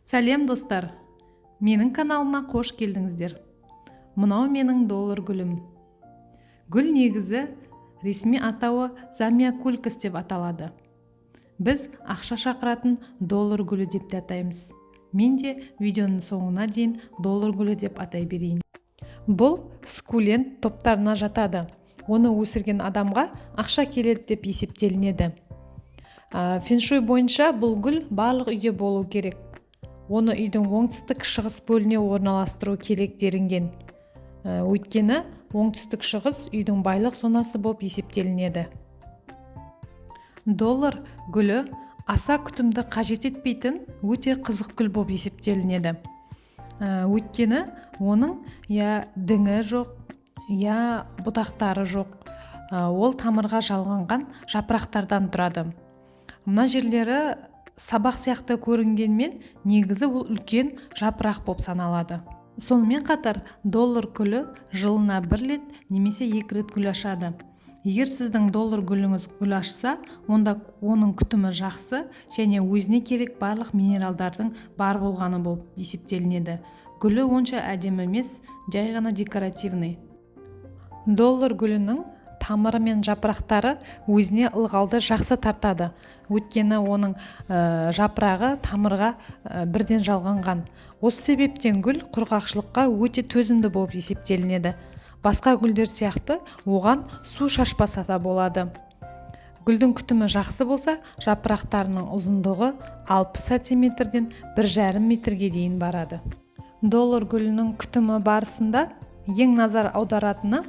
Сәлем достар, менің каналыма қош келдіңіздер. Мынау менің доллар гүлім. Гүл негізі ресми атауы замиокулькас деп аталады. Біз ақша шақыратын доллар гүлі деп те атаймыз. Мен де видеоның соңына дейін доллар гүлі деп атай берейін. Бұл скулент топтарына жатады. Оны өсірген адамға ақша келеді деп есептелінеді. Феншуй бойынша бұл гүл барлық үйде болу керек. Оны үйдің оңтүстік шығыс бөліне орналастыру керек делінген. Өйткені оңтүстік шығыс үйдің байлық зонасы болып есептелінеді. Доллар гүлі аса күтімді қажет етпейтін өте қызық гүл болып есептелінеді. Өйткені оның діңі жоқ, бұтақтары жоқ. Ол тамырға жалғанған жапырақтардан тұрады. Мына жерлері сабақ сияқты көрінгенмен негізі ол үлкен жапырақ болып саналады. Сонымен қатар доллар гүлі жылына 1 рет немесе 2 рет гүл ашады. Егер сіздің доллар гүліңіз гүл ашса, онда оның күтімі жақсы және өзіне керек барлық минералдардың бар болғаны болып есептелінеді. Гүлі онша әдемі емес, жай ғана декоративный. Доллар гүлінің тамыры мен жапырақтары өзіне ылғалды жақсы тартады. Өйткені оның жапырағы тамырға бірден жалғанған. Осы себептен гүл құрғақшылыққа өте төзімді болып есептелінеді. Басқа гүлдер сияқты оған су шашпаса да болады. Гүлдің күтімі жақсы болса, жапырақтарының ұзындығы 60 см-ден 1,5 метрге дейін барады. Доллар гүлінің күтімі барысында ең назар аударатыны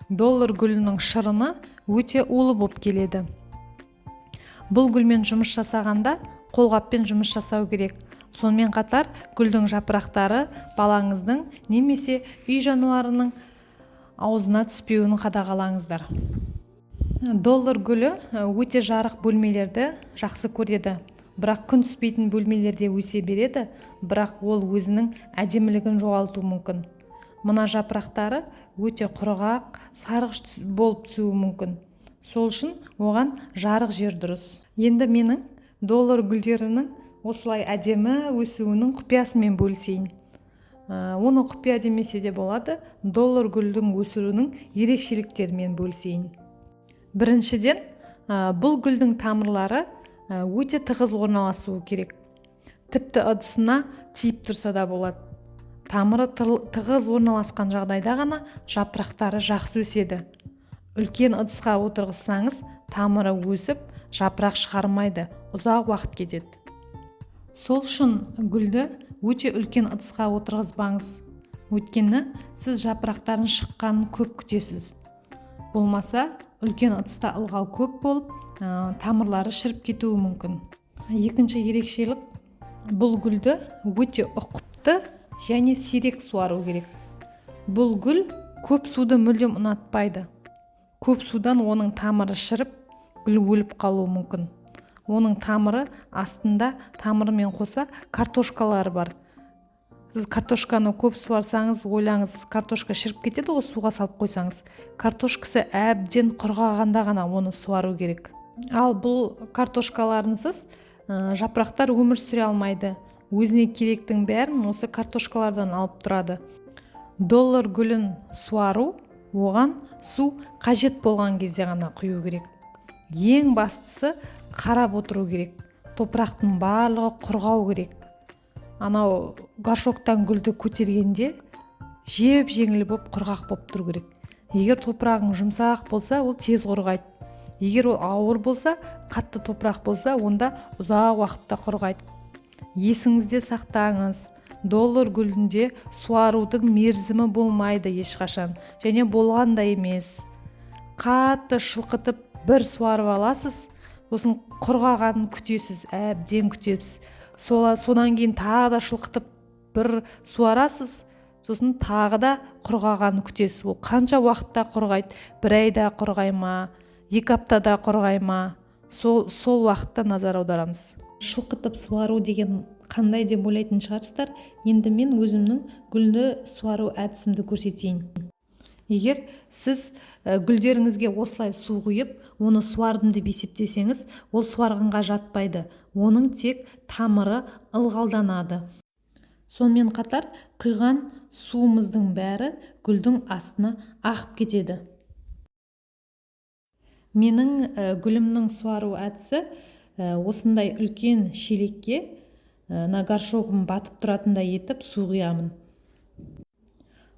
доллар гүлінің шырыны өте улы болып келеді. Бұл гүлмен жұмыс жасағанда қолғаппен жұмыс жасау керек. Сонымен қатар гүлдің жапырақтары балаңыздың немесе үй жануарының аузына түспеуін қадағалаңыздар. Доллар гүлі өте жарық бөлмелерді жақсы көреді. Бірақ күн түспейтін бөлмелерде өсе береді, бірақ ол өзінің әдемілігін жоғалтуы мүмкін. Мына жапырақтары өте құрғақ, сарғыш болып түсуі мүмкін. Сол үшін оған жарық жер дұрыс. Енді менің доллар гүлдерінің осылай әдемі өсуінің құпиясымен бөлісейін. Оны құпия демесе де болады, доллар гүлдің өсуінің ерекшеліктерімен бөлісейін. Біріншіден, бұл гүлдің тамырлары өте тығыз орналасуы керек. Тіпті ыдысына тиіп тұрса да болады. Тамыры тығыз орналасқан жағдайда ғана жапырақтары жақсы өседі. Үлкен ыдысқа отырғызсаңыз, тамыры өсіп, жапырақ шығармайды, ұзақ уақыт кетеді. Сол үшін гүлді өте үлкен ыдысқа отырғызбаңыз. Өйткені сіз жапырақтарын шыққанын көп күтесіз. Болмаса, үлкен ыдыста ылғал көп болып, тамырлары шіріп кетуі мүмкін. Екінші ерекшелік, бұл гүлді өте ұқыпты және сирек суару керек. Бұл гүл көп суды мүлдем ұнатпайды. Көп судан оның тамыры шіріп, гүл өліп қалуы мүмкін. Оның тамыры астында тамырымен қоса картошкалары бар. Сіз картошканы көп суарсаңыз, ойлаңыз, картошка шіріп кетеді, ол суға салып қойсаңыз. Картошкасы әбден құрғағанда ғана оны суару керек. Ал бұл картошкаларынсыз жапырақтар өмір сүре алмайды. Өзіне керектің бәрін осы картошкалардан алып тұрады. Доллар гүлін суару, оған су қажет болған кезде ғана құю керек. Ең бастысы қарап отыру керек. Топырақтың барлығы құрғау керек. Анау горшоктан гүлді көтергенде жеп жеңіл болып құрғақ болып тұру керек. Егер топырағың жұмсақ болса, ол тез құрғайды. Егер ол ауыр болса, қатты топырақ болса, онда ұзақ уақытта құрғайды. Есіңізде сақтаңыз, доллар гүлінде суарудың мерзімі болмайды ешқашан, және болған да емес. Қатты шылқытып бір суарып аласыз, сосын құрғағанын күтесіз, әбден күтесіз. Содан кейін тағы да шылқытып бір суарасыз, сосын тағы да құрғағанын күтесіз. Ол қанша уақытта құрғайды? 1 айда құрғай ма, 2 аптада құрғай ма? Сол уақытта назар аударамыз. Шылқытып суару деген қандай деп ойлайтын шығарсыздар. Енді мен өзімнің гүлді суару әдісімді көрсетейін. Егер сіз гүлдеріңізге осылай су құйып, оны суардым деп есептесеңіз, ол суарғанға жатпайды. оның тек тамыры ылғалданады. Сонымен қатар құйған суымыздың бәрі гүлдің астына ағып кетеді. Менің гүлімнің суару әдісі осындай үлкен шелекке горшогым батып тұратындай етіп су құямын.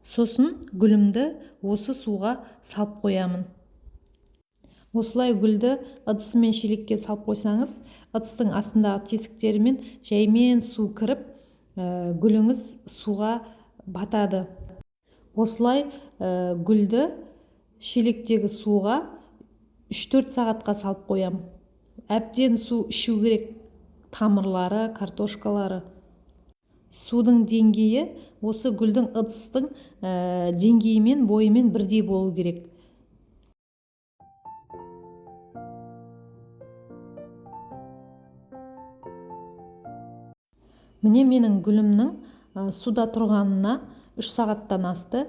Сосын гүлімді осы суға салып қоямын. Осылай гүлді ыдысы мен шелекке салып қойсаңыз, ыдыстың астындағы тесіктерімен жаймен су кіріп, гүліңіз суға батады. Осылай гүлді шелектегі суға 3-4 сағатқа салып қоям. Әбден су ішу керек, тамырлары, картошкалары. Судың деңгейі осы гүлдің ыдыстың деңгейімен, бойымен бірдей болу керек. Міне менің гүлімнің суда тұрғанына 3 сағаттан асты.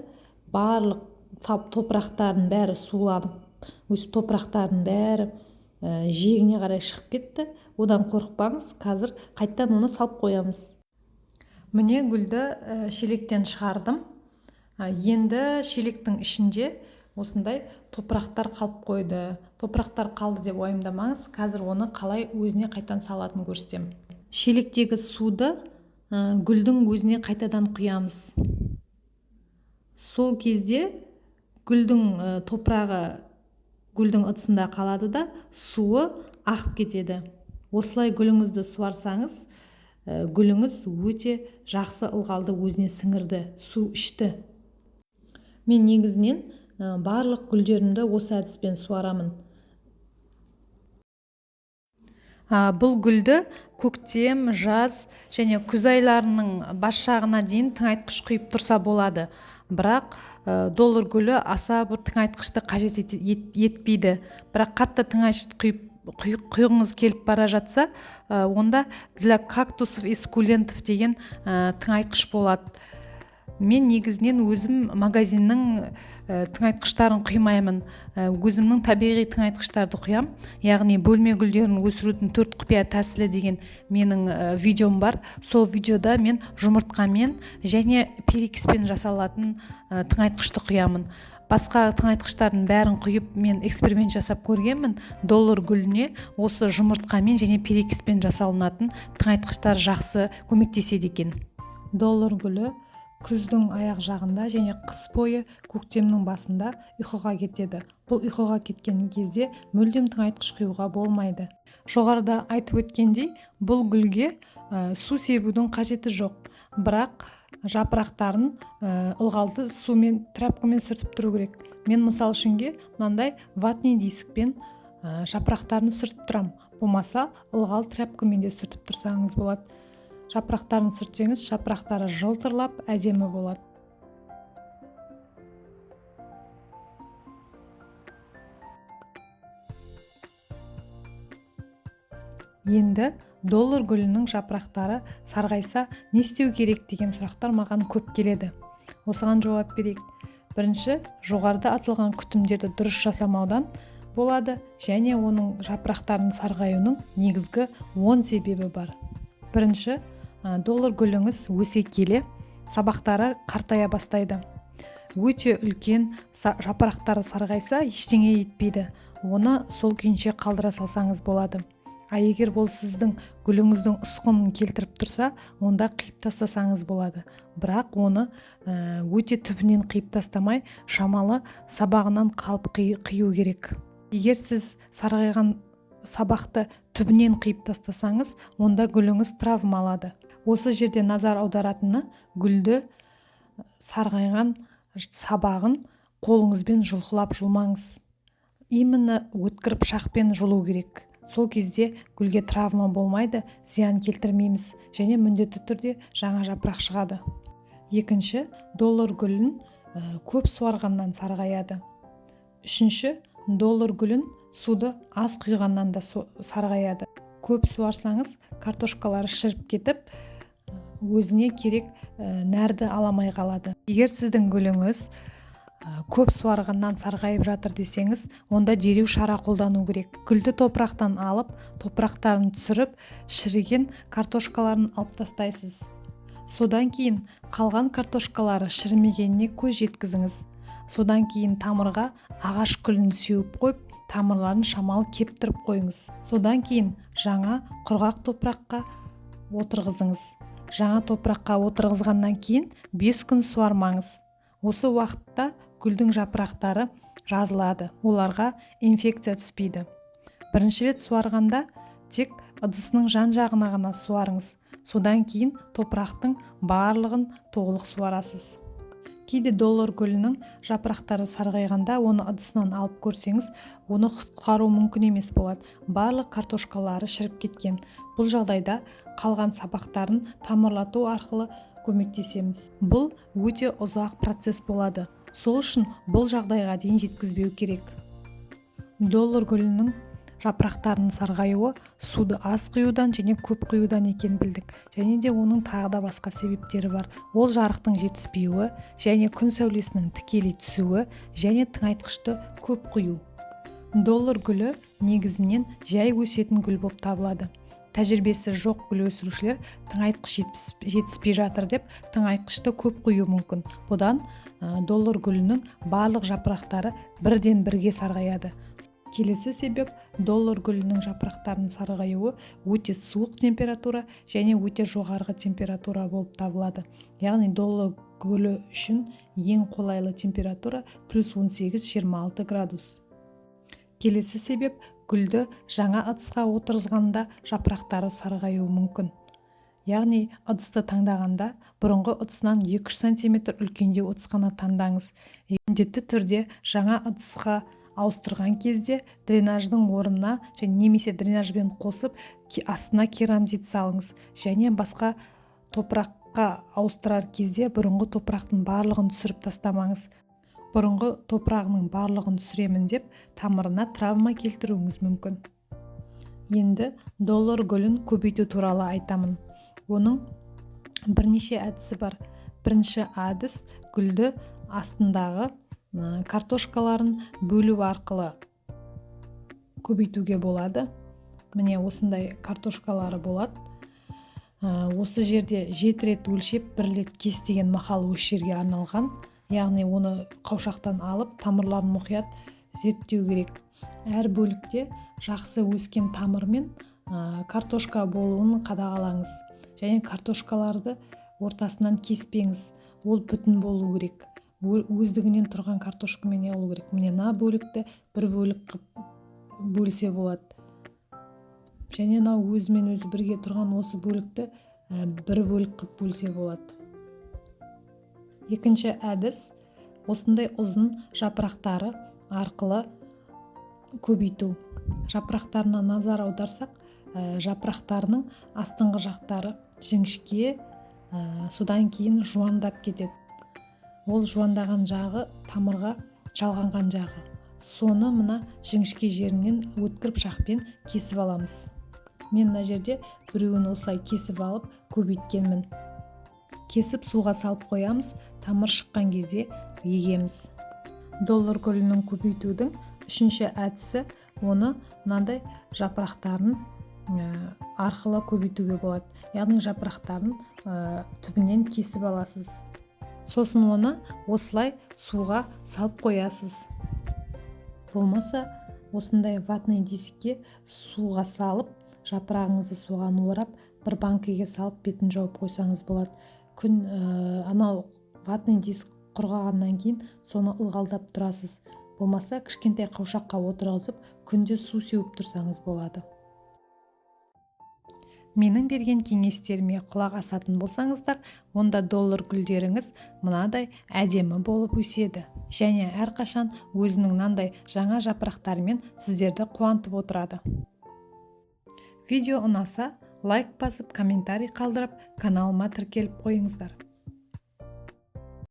Барлық топырақтардың бәрі суланып, өсіп топырақтардың бәрі жиегіне қарай шығып кетті. Одан қорықпаңыз, қазір қайттан оны салып қоямыз. Міне гүлді шелектен шығардым. Енді шелектің ішінде осындай топырақтар қалып қойды. Топырақтар қалды деп уайымдамаңыз, қазір оны қалай өзіне қайтан салатын көрсетемін. Шелектегі суды гүлдің өзіне қайтадан құямыз. Сол кезде гүлдің топырағы гүлдің ыдысында қалады да, суы ағып кетеді. Осылай гүліңізді суарсаңыз, гүліңіз өте жақсы ылғалды өзіне сіңірді, су ішті. Мен негізінен барлық гүлдерімді осы әдіспен суарамын. Бұл гүлді көктем, жаз және күз айларының бас жағына дейін тыңайтқыш құйып тұрса болады. Бірақ доллар гүлі аса бір тыңайтқышты қажет етпейді. Бірақ қатты тыңайтқыш құйғыңыз келіп бара жатса, онда для кактусов и суккулентов деген тыңайтқыш болады. Мен негізінен өзім магазиннің тыңайтқыштарын құймаймын. Өзімнің табиғи тыңайтқыштарды құям. Яғни бөлме гүлдерін өсірудің 4 құпия тәсілі деген менің видеом бар. Сол видеода мен жұмыртқамен және перекиспен жасалатын тыңайтқышты құямын. Басқа тыңайтқыштардың бәрін құйып мен эксперимент жасап көргенмін. Доллар гүліне осы жұмыртқамен және перекиспен жасалынатын тыңайтқыштар жақсы көмектеседі екен. Доллар гүлі күздің аяқ жағында және қыс бойы көктемнің басында ұйқыға кетеді. Бұл ұйқыға кеткен кезде мүлдем тыңайтқыш құюға болмайды. Жоғарыда айтып өткендей, бұл гүлге су себудің қажеті жоқ. Бірақ жапырақтарын ылғалды сумен, тряпкамен сүртіп тұру керек. Мен мысал үшінге мынандай ватный дискпен жапырақтарын сүртіп тұрам. Болмаса ылғал тряпкамен де сүртіп тұрсаңыз болады. Жапырақтарын сүртсеңіз, жапырақтары жылтырлап әдемі болады. Енді доллар гүлінің жапырақтары сарғайса не істеу керек деген сұрақтар маған көп келеді. Осыған жауап берейік. Бірінші, жоғарыда атылған күтімдерді дұрыс жасамаудан болады және оның жапырақтарының сарғаюының негізгі 10 себебі бар. Бірінші, доллар гүліңіз өсе келе сабақтары қартая бастайды. Өте үлкен жапырақтары сарғайса ештеңе етпейді. Оны сол күйінше қалдыра салсаңыз болады. Егер бұл сіздің гүліңіздің ұсқынын келтіріп тұрса, онда қиып тастасаңыз болады. Бірақ оны өте түбінен қиып тастамай, шамалы сабағынан қалып қию керек. Егер сіз сарғайған сабақты түбінен қиып тастасаңыз, онда гүліңіз травма алады. Осы жерде назар аударатыны, гүлді сарғайған сабағын қолыңызбен жұлқылап жұлмаңыз. Именно өткір пышақпен жұлу керек. Сол кезде гүлге травма болмайды, зиян келтірмейміз және міндетті түрде жаңа жапырақ шығады. Екінші, доллар гүлін көп суарғаннан сарғаяды. Үшінші, доллар гүлін суды аз құйғаннан да сарғаяды. Көп суарсаңыз, картошкалары шіріп кетіп, өзіне керек нәрді аламай қалады. Егер сіздің гүліңіз көп суарғаннан сарғайып жатыр десеңіз, онда дереу шара қолдану керек. Гүлді топырақтан алып, топырақтарын түсіріп, шіріген картошкаларын алып тастайсыз. Содан кейін қалған картошкалары шірімегеніне көз жеткізіңіз. Содан кейін тамырға ағаш күлін сеуіп қойып, тамырларын шамалы кептіріп қойыңыз. Содан кейін жаңа құрғақ топыраққа отырғызыңыз. Жаңа топыраққа отырғызғаннан кейін 5 күн суармаңыз. Осы уақытта гүлдің жапырақтары жазылады, оларға инфекция түспейді. Бірінші рет суарғанда тек ыдысының жан жағына ғана суарыңыз. Содан кейін топырақтың барлығын толық суарасыз. Кейде доллар гүлінің жапырақтары сарғайғанда оны ыдысынан алып көрсеңіз, оны құтқару мүмкін емес болады. Барлық картошкалары шіріп кеткен. Бұл жағдайда қалған сабақтарын тамырлату арқылы көмектесеміз. Бұл өте ұзақ процесс болады. Сол үшін бұл жағдайға дейін жеткізбеу керек. Доллар гүлінің жапырақтарының сарғаюы суды аз құюдан және көп құюдан екенін білдік. Және де оның тағы да басқа себептері бар. Ол жарықтың жетіспеуі және күн сәулесінің тікелей түсуі және тыңайтқышты көп құю. Доллар гүлі негізінен жай өсетін гүл болып табылады. Тәжірибесі жоқ гүл өсірушілер тыңайтқыш жетіспей жатыр деп тыңайтқышты көп құю мүмкін. Бұдан доллар гүлінің барлық жапырақтары бірден бірге сарғаяды. Келесі себеп доллар гүлінің жапырақтарының сарғаюы өте суық температура және өте жоғарғы температура болып табылады. Яғни доллар гүлі үшін ең қолайлы температура +18-26 градус. Келесі себеп гүлді жаңа ыдысқа отырғызғанда жапырақтары сарғаюы мүмкін. Яғни ыдысты таңдағанда бұрынғы ыдысынан 2-3 см үлкендеу ыдыс қана таңдаңыз. Міндетті түрде жаңа ыдысқа ауыстырған кезде дренаждың орнына және немесе дренажбен қосып астына керамзит салыңыз. Және басқа топыраққа ауыстырар кезде бұрынғы топырақтың барлығын түсіріп тастамаңыз. Бұрынғы топырағының барлығын түсіремін деп тамырына травма келтіруіңіз мүмкін. Енді доллар гүлін көбейту туралы айтамын. Оның бірнеше әдісі бар. Бірінші әдіс гүлді астындағы картошкаларын бөлу арқылы көбейтуге болады. Міне осындай картошкалары болады. Осы жерде 7 рет өлшеп 1 рет кес деген мақал осы жерге арналған. Яғни оны қаушақтан алып, тамырларын мұқият зерттеу керек. Әр бөлікте жақсы өскен тамыр мен картошка болуын қадағалаңыз. Және картошкаларды ортасынан кеспеңіз. Ол бүтін болу керек. Өздігінен тұрған картошкамен не болу керек. Міне мына бөлікті бір бөлік қып бөлсе болады. Және мынау өзімен өзі бірге тұрған осы бөлікті бір бөлік қып бөлсе болады. Екінші әдіс осындай ұзын жапырақтары арқылы көбейту. Жапырақтарына назар аударсақ, жапырақтарының астыңғы жақтары жіңішке, содан кейін жуандап кетеді. Ол жуандаған жағы тамырға жалғанған жағы. Соны мына жіңішке жерінен өткір пышақпен кесіп аламыз. Мен мына жерде біреуін осылай кесіп алып көбейткенмін. Кесіп суға салып қоямыз, тамыр шыққан кезде егеміз. Доллар гүлінің көбейтудің үшінші әдісі оны мынандай жапырақтарын арқылы көбейтуге болады. Яғни жапырақтарын түбінен кесіп аласыз. Сосын оны осылай суға салып қоясыз. Болмаса осындай ватный дискке суға салып, жапырағыңызды соған орап, бір банкіге салып бетін жауып қойсаңыз болады. Анау ватный диск құрғағаннан кейін соны ылғалдап тұрасыз. Болмаса кішкентай қаушаққа отырғызып, күнде су сеуіп тұрсаңыз болады. Менің берген кеңестеріме құлақ асатын болсаңыздар, онда доллар гүлдеріңіз мынадай әдемі болып өседі. Және әрқашан өзінің мынандай жаңа жапырақтарымен сіздерді қуантып отырады. Видео ұнаса, лайк басып, комментарий қалдырып, каналыма тіркеліп қойыңыздар.